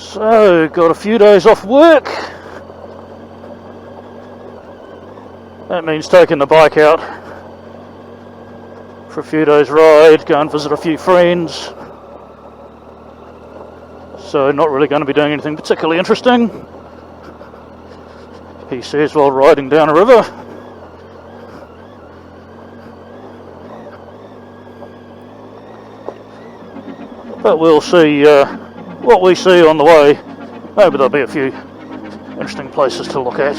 So, got a few days off work. That means taking the bike out for a few days ride, go and visit a few friends. So not really going to be doing anything particularly interesting, he says, while riding down a river. But we'll see what we see on the way. Maybe there'll be a few interesting places to look at.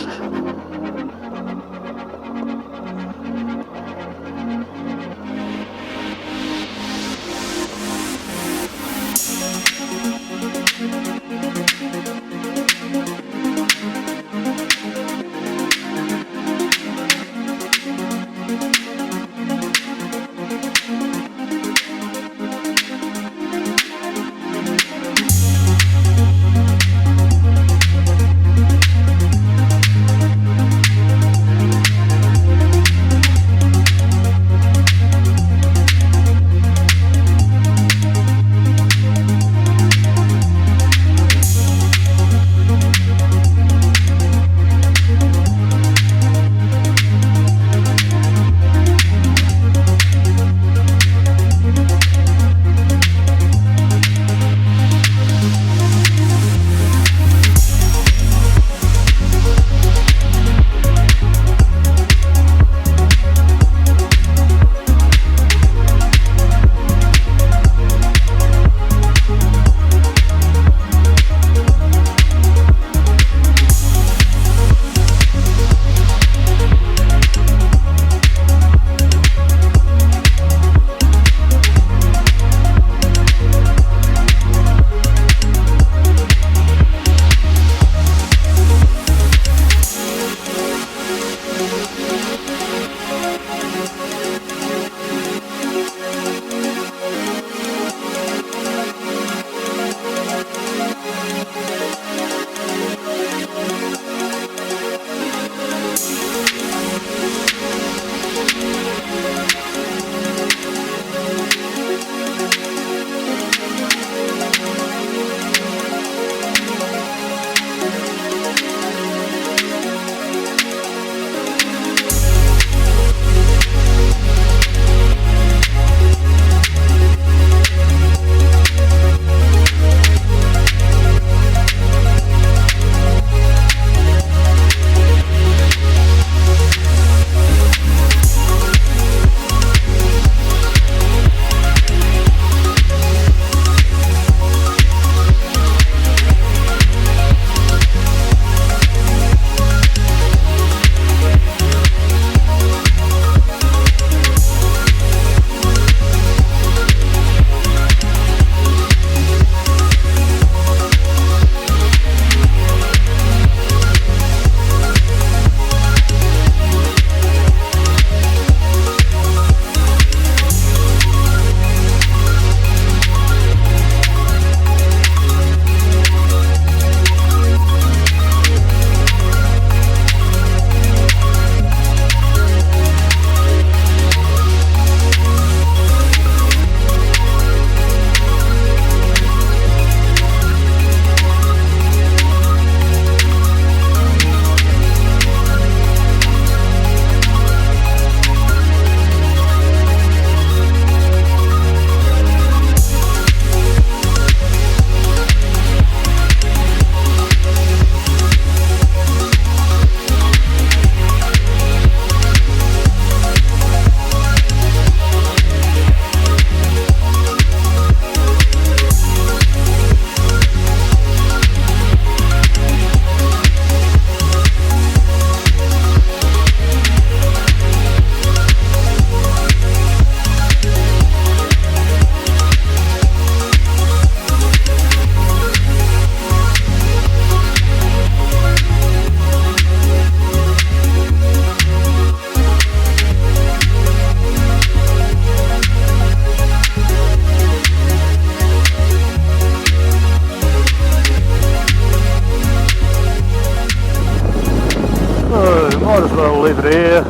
leave it here,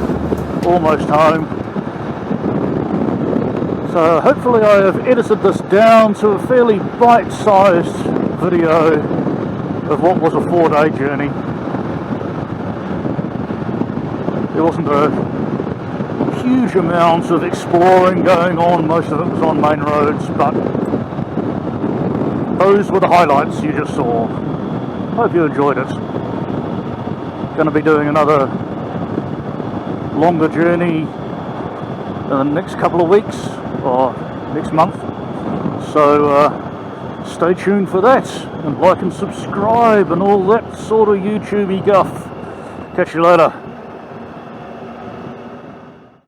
almost home. So hopefully I have edited this down to a fairly bite-sized video of what was a 4-day journey. There wasn't a huge amount of exploring going on, most of it was on main roads, but those were the highlights you just saw. Hope you enjoyed it. Going to be doing another longer journey in the next couple of weeks, or next month, so stay tuned for that, and like and subscribe and all that sort of YouTubey guff. Catch you later.